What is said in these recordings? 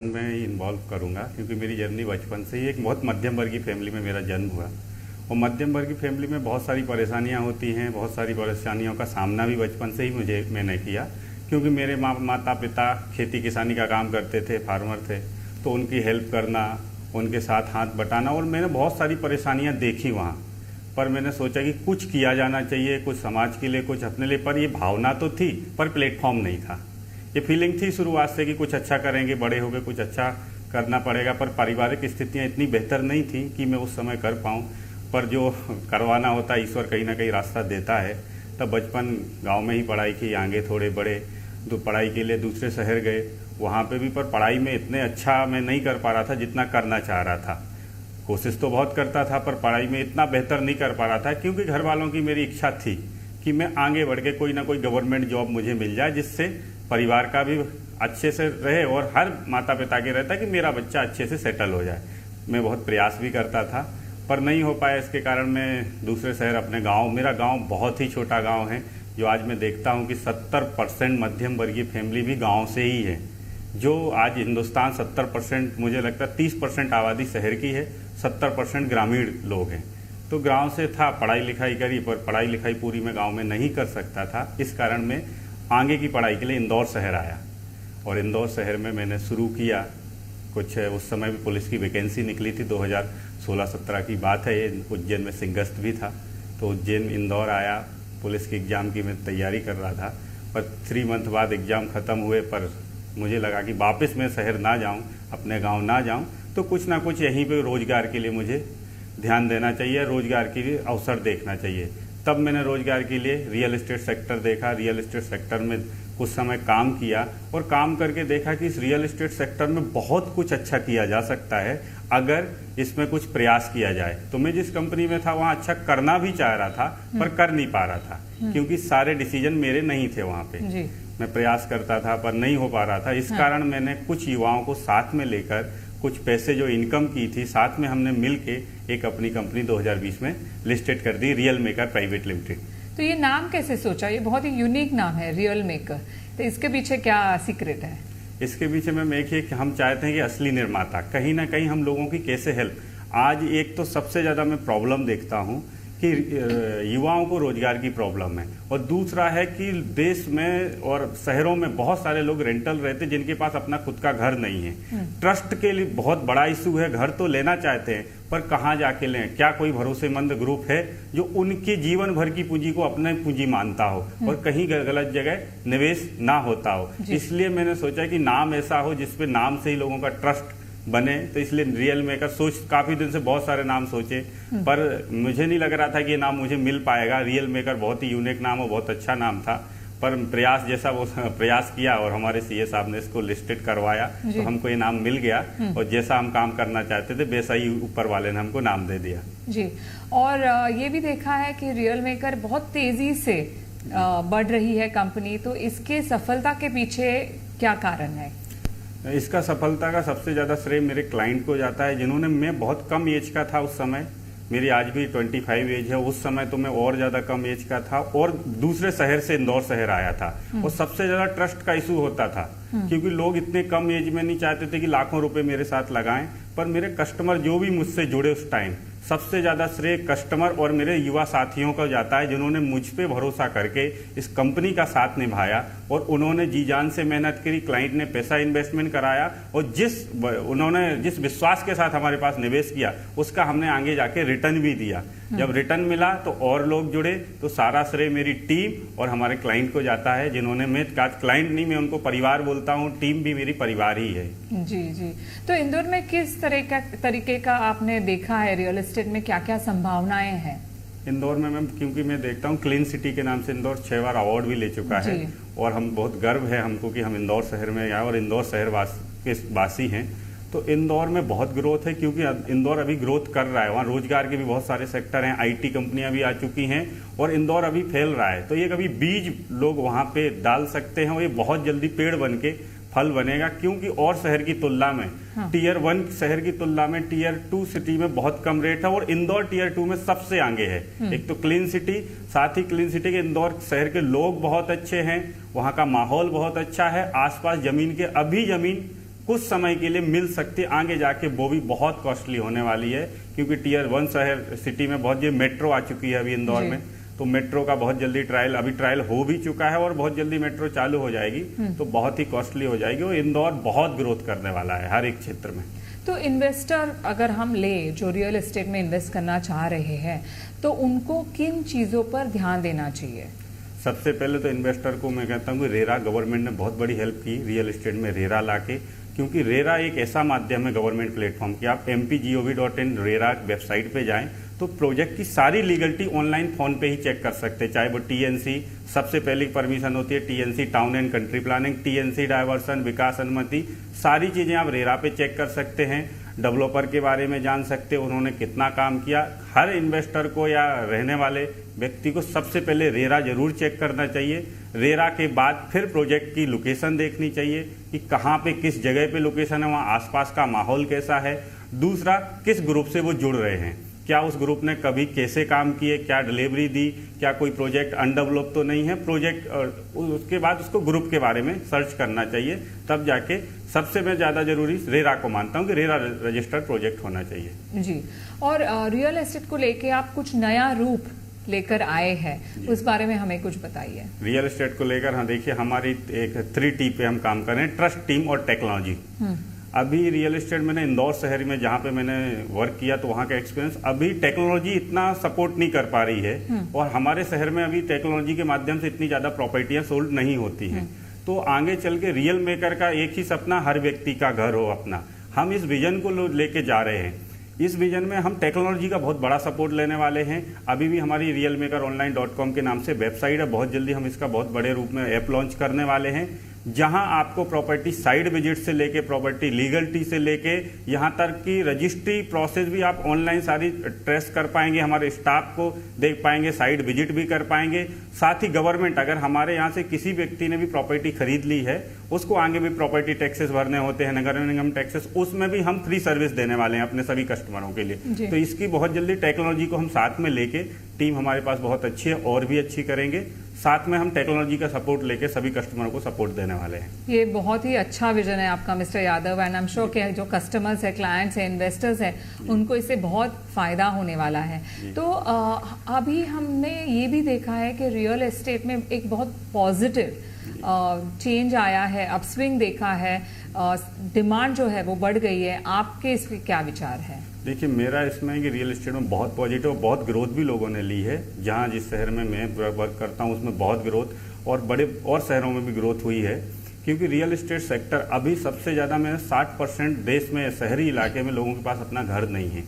मैं इन्वॉल्व करूंगा क्योंकि मेरी जर्नी बचपन से ही एक बहुत मध्यम वर्गीय फैमिली में मेरा जन्म हुआ। और मध्यम वर्गीय फैमिली में बहुत सारी परेशानियां होती हैं, बहुत सारी परेशानियों का सामना भी बचपन से ही मैंने किया, क्योंकि मेरे माता पिता खेती किसानी का काम करते थे, फार्मर थे। तो उनकी हेल्प करना, उनके साथ हाथ बटाना, और मैंने बहुत सारी परेशानियाँ देखी वहाँ पर। मैंने सोचा कि कुछ किया जाना चाहिए, कुछ समाज के लिए, कुछ अपने लिए। पर ये भावना तो थी पर प्लेटफॉर्म नहीं था। ये फीलिंग थी शुरुआत से कि कुछ अच्छा करेंगे, बड़े हो गए कुछ अच्छा करना पड़ेगा। पर पारिवारिक स्थितियां इतनी बेहतर नहीं थी कि मैं उस समय कर पाऊँ। पर जो करवाना होता है, ईश्वर कहीं ना कहीं रास्ता देता है। तब बचपन गांव में ही पढ़ाई की, आगे थोड़े बड़े तो पढ़ाई के लिए दूसरे शहर गए, वहाँ पे भी। पर पढ़ाई में इतने अच्छा मैं नहीं कर पा रहा था जितना करना चाह रहा था। कोशिश तो बहुत करता था पर पढ़ाई में इतना बेहतर नहीं कर पा रहा था, क्योंकि घर वालों की मेरी इच्छा थी कि मैं आगे बढ़ के कोई ना कोई गवर्नमेंट जॉब मुझे मिल जाए, जिससे परिवार का भी अच्छे से रहे और हर माता पिता के रहता कि मेरा बच्चा अच्छे से सेटल हो जाए। मैं बहुत प्रयास भी करता था पर नहीं हो पाया। इसके कारण मैं दूसरे शहर अपने गांव, मेरा गांव बहुत ही छोटा गांव है, जो आज मैं देखता हूं कि 70% मध्यम वर्गीय फैमिली भी गांव से ही है। जो आज हिंदुस्तान 70%, मुझे लगता है 30% आबादी शहर की है, 70% ग्रामीण लोग हैं। तो गांव से था, पढ़ाई लिखाई करी, पर पढ़ाई लिखाई पूरी मैं गांव में नहीं कर सकता था। इस कारण मैं आगे की पढ़ाई के लिए इंदौर शहर आया और इंदौर शहर में मैंने शुरू किया कुछ। उस समय भी पुलिस की वैकेंसी निकली थी, 2016-17 की बात है ये। उज्जैन में सिंगस्त भी था, तो उज्जैन इंदौर आया। पुलिस के एग्ज़ाम की मैं तैयारी कर रहा था, पर 3 मंथ बाद एग्ज़ाम ख़त्म हुए। पर मुझे लगा कि वापस मैं शहर ना जाऊं, अपने गांव ना जाऊं, तो कुछ ना कुछ यहीं पे रोज़गार के लिए मुझे ध्यान देना चाहिए, रोज़गार के लिए अवसर देखना चाहिए। तब मैंने रोज़गार के लिए रियल एस्टेट सेक्टर देखा। रियल एस्टेट सेक्टर में कुछ समय काम किया और काम करके देखा कि इस रियल एस्टेट सेक्टर में बहुत कुछ अच्छा किया जा सकता है अगर इसमें कुछ प्रयास किया जाए। तो मैं जिस कंपनी में था वहाँ अच्छा करना भी चाह रहा था पर कर नहीं पा रहा था, क्योंकि सारे डिसीजन मेरे नहीं थे वहाँ पे। मैं प्रयास करता था पर नहीं हो पा रहा था। इस कारण मैंने कुछ युवाओं को साथ में लेकर, कुछ पैसे जो इनकम की थी साथ में, हमने मिलके एक अपनी कंपनी 2020 में लिस्टेड कर दी, रियल मेकर प्राइवेट लिमिटेड। तो ये नाम कैसे सोचा? ये बहुत ही यूनिक नाम है, रियल मेकर। तो इसके पीछे क्या सीक्रेट है? इसके पीछे मैम एक ही, हम चाहते हैं कि असली निर्माता कहीं ना कहीं हम लोगों की कैसे हेल्प। आज एक तो सबसे ज्यादा मैं प्रॉब्लम देखता हूँ कि युवाओं को रोजगार की प्रॉब्लम है, और दूसरा है कि देश में और शहरों में बहुत सारे लोग रेंटल रहते हैं जिनके पास अपना खुद का घर नहीं है। ट्रस्ट के लिए बहुत बड़ा इशू है। घर तो लेना चाहते हैं पर कहाँ जाके लें? क्या कोई भरोसेमंद ग्रुप है जो उनके जीवन भर की पूंजी को अपना पूंजी मानता हो और कहीं गलत जगह निवेश ना होता हो? इसलिए मैंने सोचा कि नाम ऐसा हो जिसपे नाम से ही लोगों का ट्रस्ट बने। तो इसलिए रियल मेकर सोच, काफी दिन से बहुत सारे नाम सोचे पर मुझे नहीं लग रहा था कि ये नाम मुझे मिल पाएगा। रियल मेकर बहुत ही यूनिक नाम और बहुत अच्छा नाम था, पर प्रयास जैसा वो प्रयास किया और हमारे सीए साहब ने इसको लिस्टेड करवाया, तो हमको ये नाम मिल गया। और जैसा हम काम करना चाहते थे वैसा ही ऊपर वाले ने हमको नाम दे दिया जी। और ये भी देखा है कि रियल मेकर बहुत तेजी से बढ़ रही है कंपनी, तो इसके सफलता के पीछे क्या कारण है? इसका सफलता का सबसे ज्यादा श्रेय मेरे क्लाइंट को जाता है, जिन्होंने, मैं बहुत कम एज का था उस समय, मेरी आज भी 25 एज है, उस समय तो मैं और ज्यादा कम एज का था और दूसरे शहर से इंदौर शहर आया था। और सबसे ज्यादा ट्रस्ट का इशू होता था, क्योंकि लोग इतने कम एज में नहीं चाहते थे कि लाखों रुपए मेरे साथ लगाएं। पर मेरे कस्टमर जो भी मुझसे जुड़े उस टाइम, सबसे ज्यादा श्रेय कस्टमर और मेरे युवा साथियों को जाता है, जिन्होंने मुझ पे भरोसा करके इस कंपनी का साथ निभाया और उन्होंने जी जान से मेहनत करी। क्लाइंट ने पैसा इन्वेस्टमेंट कराया और उन्होंने जिस विश्वास के साथ हमारे पास निवेश किया उसका हमने आगे जाके रिटर्न भी दिया। जब रिटर्न मिला तो और लोग जुड़े, तो सारा श्रेय मेरी टीम और हमारे क्लाइंट को जाता है, जिन्होंने, मैं क्लाइंट नहीं, मैं उनको परिवार बोलता हूँ, टीम भी मेरी परिवार ही है। जी जी। तो इंदौर में किस तरीके का आपने देखा है? रियल एस्टेट में क्या क्या संभावनाएं हैं इंदौर में? मैम, क्योंकि मैं देखता हूँ क्लीन सिटी के नाम से इंदौर 6 बार अवार्ड भी ले चुका है, और हम बहुत गर्व है हमको कि हम इंदौर शहर में आए और इंदौर शहर के वासी हैं। तो इंदौर में बहुत ग्रोथ है, क्योंकि इंदौर अभी ग्रोथ कर रहा है। वहाँ रोजगार के भी बहुत सारे सेक्टर हैं, आईटी कंपनियां भी आ चुकी हैं और इंदौर अभी फैल रहा है। तो ये कभी बीज लोग वहाँ पे डाल सकते हैं और ये बहुत जल्दी पेड़ बन के फल बनेगा, क्योंकि और शहर की तुलना में, टीयर 1 शहर की तुलना में टीयर 2 सिटी में बहुत कम रेट है और इंदौर टीयर 2 में सबसे आगे है। एक तो क्लीन सिटी, साथ ही क्लीन सिटी के इंदौर शहर के लोग बहुत अच्छे हैं, वहाँ का माहौल बहुत अच्छा है, आसपास जमीन के, अभी जमीन कुछ समय के लिए मिल सकती है, आगे जाके वो भी बहुत कॉस्टली होने वाली है, क्योंकि टीयर 1 शहर सिटी में बहुत ये मेट्रो आ चुकी है अभी इंदौर में, तो मेट्रो का बहुत जल्दी ट्रायल हो भी चुका है और बहुत जल्दी मेट्रो चालू हो जाएगी, तो बहुत ही कॉस्टली हो जाएगी और इंदौर बहुत ग्रोथ करने वाला है हर एक क्षेत्र में। तो इन्वेस्टर अगर हम ले जो रियल एस्टेट में इन्वेस्ट करना चाह रहे हैं तो उनको किन चीजों पर ध्यान देना चाहिए? सबसे पहले तो इन्वेस्टर को मैं कहता हूँ कि रेरा गवर्नमेंट ने बहुत बड़ी हेल्प की रियल एस्टेट में रेरा लाके, क्योंकि रेरा एक ऐसा माध्यम है गवर्नमेंट प्लेटफॉर्म की। आप mp.gov.in रेरा वेबसाइट पे जाएं तो प्रोजेक्ट की सारी लीगलिटी ऑनलाइन फोन पे ही चेक कर सकते हैं, चाहे वो टीएनसी सबसे पहली परमिशन होती है, TNC town and country planning, TNC diversion, विकास अनुमति, सारी चीजें आप रेरा पे चेक कर सकते हैं। डेवलपर के बारे में जान सकते हैं, उन्होंने कितना काम किया। हर इन्वेस्टर को या रहने वाले व्यक्ति को सबसे पहले रेरा जरूर चेक करना चाहिए। रेरा के बाद फिर प्रोजेक्ट की लोकेशन देखनी चाहिए कि कहाँ पे किस जगह पे लोकेशन है, वहाँ आसपास का माहौल कैसा है। दूसरा, किस ग्रुप से वो जुड़ रहे हैं, क्या उस ग्रुप ने कभी कैसे काम किए, क्या डिलीवरी दी, क्या कोई प्रोजेक्ट अनडेवलप तो नहीं है प्रोजेक्ट, उसके बाद उसको ग्रुप के बारे में सर्च करना चाहिए। तब जाके सबसे मैं ज्यादा जरूरी रेरा को मानता हूँ कि रेरा रजिस्टर्ड प्रोजेक्ट होना चाहिए। जी, और रियल एस्टेट को लेके आप कुछ नया रूप लेकर आए हैं, उस बारे में हमें कुछ बताइए। रियल एस्टेट को लेकर हाँ देखिए, हमारी एक 3T पे हम काम कर रहे हैं, ट्रस्ट, टीम और टेक्नोलॉजी। अभी रियल एस्टेट मैंने इंदौर शहर में जहाँ पे मैंने वर्क किया तो वहाँ का एक्सपीरियंस, अभी टेक्नोलॉजी इतना सपोर्ट नहीं कर पा रही है और हमारे शहर में अभी टेक्नोलॉजी के माध्यम से इतनी ज्यादा प्रॉपर्टियां सोल्ड नहीं होती हैं। तो आगे चल के रियल मेकर का एक ही सपना, हर व्यक्ति का घर हो अपना। हम इस विजन को लेके जा रहे हैं। इस विजन में हम टेक्नोलॉजी का बहुत बड़ा सपोर्ट लेने वाले हैं। अभी भी हमारी realmakeronline.com के नाम से वेबसाइट है, बहुत जल्दी हम इसका बहुत बड़े रूप में ऐप लॉन्च करने वाले हैं, जहां आपको प्रॉपर्टी साइट विजिट से लेके प्रॉपर्टी लीगलिटी से लेके यहां तक की रजिस्ट्री प्रोसेस भी आप ऑनलाइन सारी ट्रेस कर पाएंगे, हमारे स्टाफ को देख पाएंगे, साइट विजिट भी कर पाएंगे। साथ ही गवर्नमेंट, अगर हमारे यहां से किसी व्यक्ति ने भी प्रॉपर्टी खरीद ली है, उसको आगे भी प्रॉपर्टी टैक्सेस भरने होते हैं, नगर निगम टैक्सेस, उसमें भी हम फ्री सर्विस देने वाले हैं अपने सभी कस्टमरों के लिए। तो इसकी बहुत जल्दी टेक्नोलॉजी को हम साथ में लेके, टीम हमारे पास बहुत अच्छी है और भी अच्छी करेंगे, साथ में हम टेक्नोलॉजी का सपोर्ट लेके सभी कस्टमरों को सपोर्ट देने वाले हैं। ये बहुत ही अच्छा विजन है आपका mister Yadav, and I am sure कि जो कस्टमर्स है, क्लाइंट्स है, इन्वेस्टर्स है, उनको इससे बहुत फायदा होने वाला है। तो अभी हमने ये भी देखा है कि रियल एस्टेट में एक बहुत पॉजिटिव चेंज आया है, अपस्विंग देखा है, डिमांड जो है वो बढ़ गई है। आपके इस पे क्या विचार है? देखिए, मेरा इसमें है कि रियल एस्टेट में बहुत पॉजिटिव, बहुत ग्रोथ भी लोगों ने ली है। जहाँ जिस शहर में मैं वर्क करता हूँ उसमें बहुत ग्रोथ और बड़े और शहरों में भी ग्रोथ हुई है, क्योंकि रियल एस्टेट सेक्टर अभी सबसे ज़्यादा में 60% देश में शहरी इलाके में लोगों के पास अपना घर नहीं है।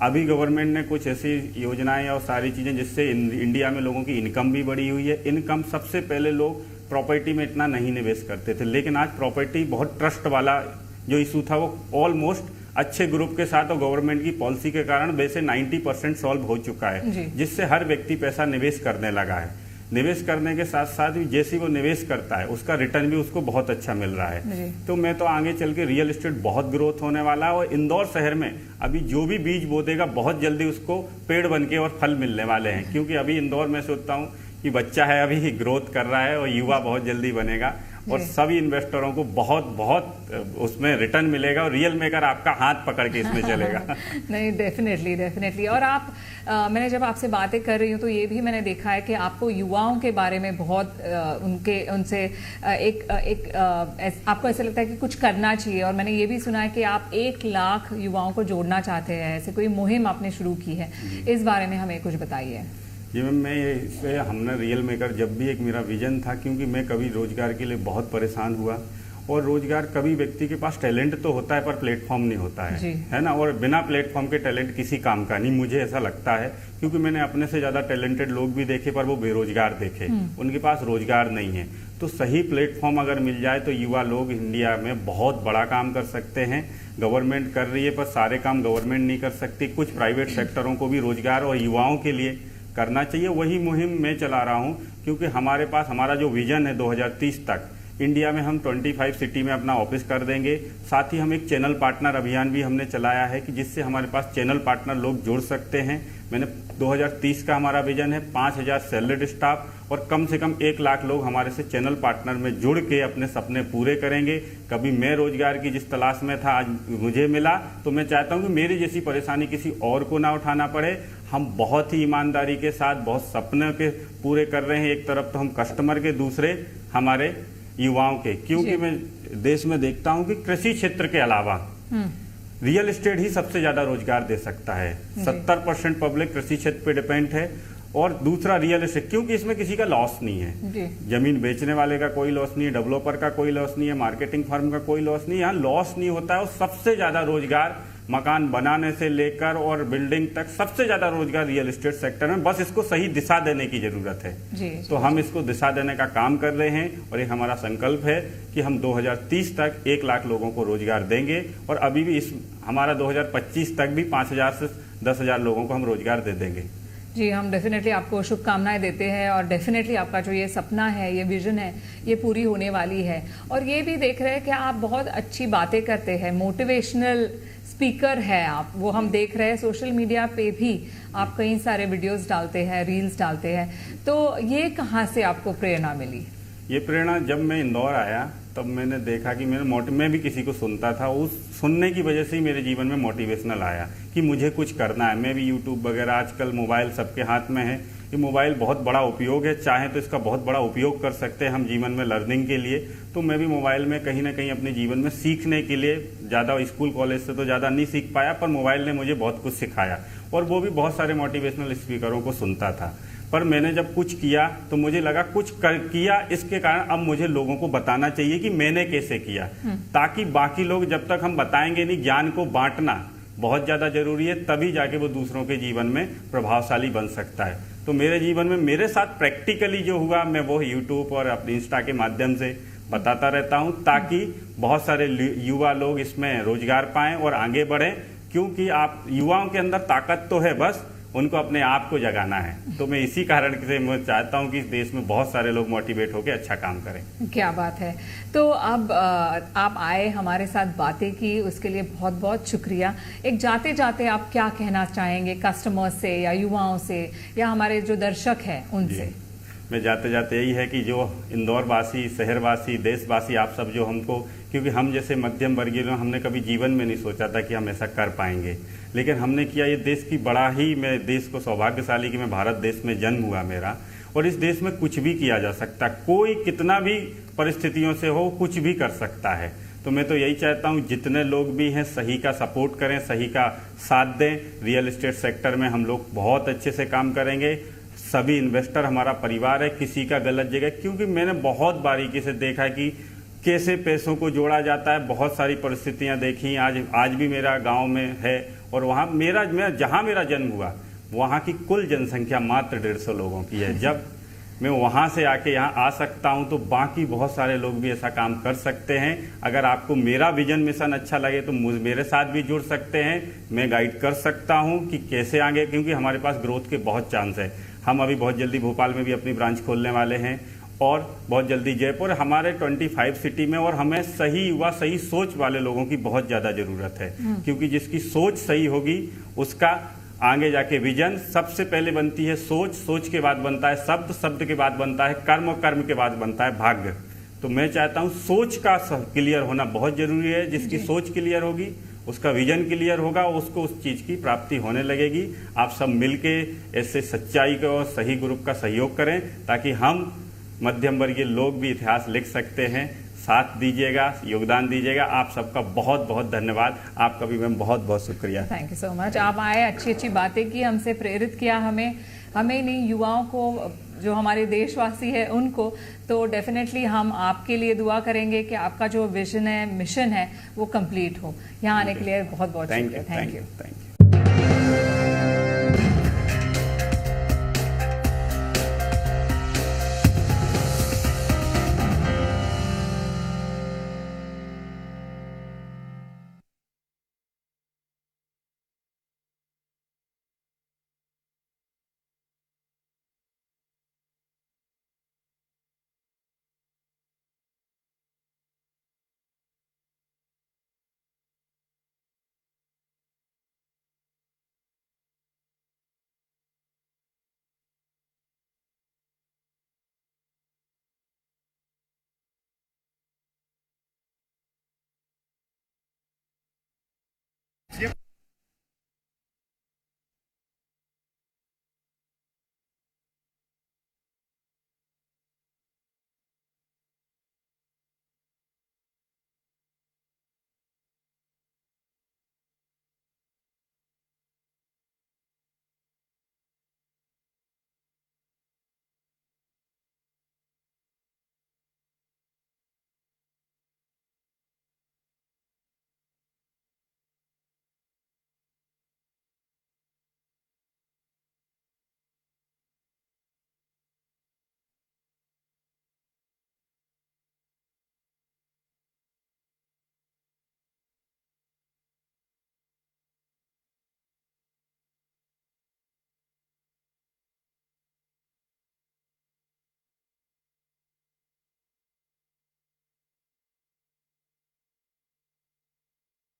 अभी गवर्नमेंट ने कुछ ऐसी योजनाएं और सारी चीज़ें जिससे इंडिया में लोगों की इनकम भी बढ़ी हुई है। इनकम, सबसे पहले लोग प्रॉपर्टी में इतना नहीं निवेश करते थे, लेकिन आज प्रॉपर्टी बहुत ट्रस्ट वाला जो इशू था वो ऑलमोस्ट अच्छे ग्रुप के साथ और गवर्नमेंट की पॉलिसी के कारण वैसे 90% सॉल्व हो चुका है, जिससे हर व्यक्ति पैसा निवेश करने लगा है। निवेश करने के साथ साथ भी जैसे वो निवेश करता है उसका रिटर्न भी उसको बहुत अच्छा मिल रहा है। तो मैं तो आगे चल के रियल एस्टेट बहुत ग्रोथ होने वाला है और इंदौर शहर में अभी जो भी बीज बो देगा बहुत जल्दी उसको पेड़ बन के और फल मिलने वाले हैं, क्योंकि अभी इंदौर में सोचता हूँ कि बच्चा है अभी ग्रोथ कर रहा है और युवा बहुत जल्दी बनेगा और सभी इन्वेस्टरों को बहुत बहुत उसमें रिटर्न मिलेगा और रियल मेकर आपका हाथ पकड़ के इसमें चलेगा। नहीं, डेफिनेटली। और आप मैंने जब आपसे बातें कर रही हूँ तो ये भी मैंने देखा है कि आपको युवाओं के बारे में बहुत उनसे आपको ऐसा लगता है कि कुछ करना चाहिए, और मैंने ये भी सुना है कि आप 1 लाख युवाओं को जोड़ना चाहते हैं, ऐसे कोई मुहिम आपने शुरू की है, इस बारे में हमें कुछ बताइए। जी मैम, हमने रियल मेकर जब भी एक मेरा विजन था, क्योंकि मैं कभी रोजगार के लिए बहुत परेशान हुआ और रोजगार, कभी व्यक्ति के पास टैलेंट तो होता है पर प्लेटफॉर्म नहीं होता है ना, और बिना प्लेटफॉर्म के टैलेंट किसी काम का नहीं, मुझे ऐसा लगता है, क्योंकि मैंने अपने से ज्यादा टैलेंटेड लोग भी देखे पर वो बेरोजगार देखे, उनके पास रोजगार नहीं है। तो सही प्लेटफॉर्म अगर मिल जाए तो युवा लोग इंडिया में बहुत बड़ा काम कर सकते हैं। गवर्नमेंट कर रही है पर सारे काम गवर्नमेंट नहीं कर सकती, कुछ प्राइवेट सेक्टरों को भी रोजगार और युवाओं के लिए करना चाहिए। वही मुहिम मैं चला रहा हूं, क्योंकि हमारे पास हमारा जो विजन है 2030 तक इंडिया में हम 25 सिटी में अपना ऑफिस कर देंगे। साथ ही हम एक चैनल पार्टनर अभियान भी हमने चलाया है कि जिससे हमारे पास चैनल पार्टनर लोग जुड़ सकते हैं। मैंने 2030 का हमारा विजन है 5000 सैलरीड स्टाफ और कम से कम 1 लाख लोग हमारे से चैनल पार्टनर में जुड़ के अपने सपने पूरे करेंगे। कभी मैं रोजगार की जिस तलाश में था आज मुझे मिला, तो मैं चाहता हूं कि मेरी जैसी परेशानी किसी और को ना उठाना पड़े। हम बहुत ही ईमानदारी के साथ बहुत सपने के पूरे कर रहे हैं, एक तरफ तो हम कस्टमर के, दूसरे हमारे युवाओं के, क्योंकि मैं देश में देखता हूं कि कृषि क्षेत्र के अलावा रियल एस्टेट ही सबसे ज्यादा रोजगार दे सकता है। 70% पब्लिक कृषि क्षेत्र पे डिपेंड है, और दूसरा रियल एस्टेट, क्योंकि इसमें किसी का लॉस नहीं है। जमीन बेचने वाले का कोई लॉस नहीं है, डेवलपर का कोई लॉस नहीं है, मार्केटिंग फर्म का कोई लॉस नहीं है। यहाँ लॉस नहीं होता है, और सबसे ज्यादा रोजगार मकान बनाने से लेकर और बिल्डिंग तक सबसे ज्यादा रोजगार रियल एस्टेट सेक्टर में। बस इसको सही दिशा देने की जरूरत है। तो हम इसको दिशा देने का काम कर रहे हैं, और ये हमारा संकल्प है कि हम 2030 तक 1 लाख लोगों को रोजगार देंगे, और अभी भी हमारा 2025 तक भी 5,000 से 10,000 लोगों को हम रोजगार दे देंगे। जी, हम डेफिनेटली आपको शुभकामनाएं देते हैं, और डेफिनेटली आपका जो ये सपना है, ये विजन है, ये पूरी होने वाली है। और ये भी देख रहे हैं कि आप बहुत अच्छी बातें करते हैं, मोटिवेशनल स्पीकर है आप, वो हम देख रहे हैं। सोशल मीडिया पे भी आप कई सारे वीडियोस डालते हैं, रील्स डालते हैं। तो ये कहाँ से आपको प्रेरणा मिली? ये प्रेरणा जब मैं इंदौर आया तब मैंने देखा कि मैं भी किसी को सुनता था, उस सुनने की वजह से ही मेरे जीवन में मोटिवेशनल आया कि मुझे कुछ करना है। मैं भी यूट्यूब वगैरह, आजकल मोबाइल सबके हाथ में है, ये मोबाइल बहुत बड़ा उपयोग है, चाहे तो इसका बहुत बड़ा उपयोग कर सकते हैं हम जीवन में लर्निंग के लिए। तो मैं भी मोबाइल में कहीं ना कहीं अपने जीवन में सीखने के लिए, ज़्यादा स्कूल कॉलेज से तो ज़्यादा नहीं सीख पाया, पर मोबाइल ने मुझे बहुत कुछ सिखाया, और वो भी बहुत सारे मोटिवेशनल स्पीकरों को सुनता था। पर मैंने जब कुछ किया तो मुझे लगा किया, इसके कारण अब मुझे लोगों को बताना चाहिए कि मैंने कैसे किया, ताकि बाकी लोग, जब तक हम बताएंगे नहीं, ज्ञान को बांटना बहुत ज्यादा जरूरी है, तभी जाके वो दूसरों के जीवन में प्रभावशाली बन सकता है। तो मेरे जीवन में मेरे साथ प्रैक्टिकली जो हुआ, मैं वो यूट्यूब और अपने इंस्टा के माध्यम से बताता रहता हूं, ताकि बहुत सारे युवा लोग इसमें रोजगार पाएं और आगे बढ़ें। क्योंकि आप युवाओं के अंदर ताकत तो है, बस उनको अपने आप को जगाना है। तो मैं इसी कारण से मैं चाहता हूं कि इस देश में बहुत सारे लोग मोटिवेट होकर अच्छा काम करें। क्या बात है। तो अब आप आए, हमारे साथ बातें की, उसके लिए बहुत बहुत शुक्रिया। एक जाते जाते आप क्या कहना चाहेंगे कस्टमर्स से, या युवाओं से, या हमारे जो दर्शक हैं उनसे? मैं जाते जाते यही है कि जो इंदौर वासी, शहरवासी, देशवासी, आप सब जो हमको, क्योंकि हम जैसे मध्यम वर्गीय लोग, हमने कभी जीवन में नहीं सोचा था कि हम ऐसा कर पाएंगे, लेकिन हमने किया। ये देश की बड़ा ही, मैं देश को सौभाग्यशाली कि मैं भारत देश में जन्म हुआ मेरा, और इस देश में कुछ भी किया जा सकता, कोई कितना भी परिस्थितियों से हो, कुछ भी कर सकता है। तो मैं तो यही चाहता हूँ जितने लोग भी हैं सही का सपोर्ट करें, सही का साथ दें। रियल एस्टेट सेक्टर में हम लोग बहुत अच्छे से काम करेंगे। सभी इन्वेस्टर हमारा परिवार है, किसी का गलत जगह, क्योंकि मैंने बहुत बारीकी से देखा है कि कैसे पैसों को जोड़ा जाता है। बहुत सारी परिस्थितियां देखी, आज भी मेरा गांव में है, और वहाँ जहाँ मेरा जन्म हुआ वहाँ की कुल जनसंख्या मात्र 150 लोगों की है। जब मैं वहाँ से आके यहाँ आ सकता हूँ, तो बाकी बहुत सारे लोग भी ऐसा काम कर सकते हैं। अगर आपको मेरा विजन मिशन अच्छा लगे तो मेरे साथ भी जुड़ सकते हैं, मैं गाइड कर सकता हूँ कि कैसे आगे, क्योंकि हमारे पास ग्रोथ के बहुत चांस है। हम अभी बहुत जल्दी भोपाल में भी अपनी ब्रांच खोलने वाले हैं, और बहुत जल्दी जयपुर, हमारे 25 सिटी में। और हमें सही युवा, सही सोच वाले लोगों की बहुत ज्यादा जरूरत है, क्योंकि जिसकी सोच सही होगी उसका आगे जाके विजन। सबसे पहले बनती है सोच, सोच के बाद बनता है शब्द, शब्द के बाद बनता है कर्म, कर्म के बाद बनता है भाग्य। तो मैं चाहता हूं सोच का क्लियर होना बहुत जरूरी है। जिसकी सोच क्लियर होगी, उसका विजन क्लियर होगा, उसको उस चीज की प्राप्ति होने लगेगी। आप सब मिलके ऐसे सच्चाई का और सही ग्रुप का सहयोग करें, ताकि हम मध्यम वर्गीय लोग भी इतिहास लिख सकते हैं। साथ दीजिएगा, योगदान दीजिएगा। आप सबका बहुत बहुत धन्यवाद। आपका भी मैम बहुत बहुत शुक्रिया। Thank you so much. आप आए, अच्छी अच्छी बातें की, हमसे प्रेरित किया, हमें नहीं, युवाओं को, जो हमारे देशवासी है उनको। तो डेफिनेटली हम आपके लिए दुआ करेंगे कि आपका जो विजन है, मिशन है, वो कंप्लीट हो। यहाँ आने के लिए बहुत बहुत शुक्रिया। Thank you.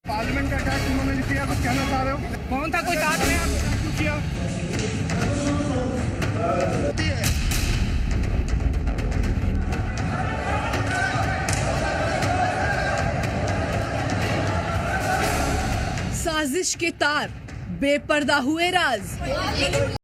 पार्लियामेंट का अटैक उन्होंने किया, कुछ कहना चाह रहे हो? कौन था कोई साथ में? क्यों किया? साजिश के तार बेपर्दा हुए राज।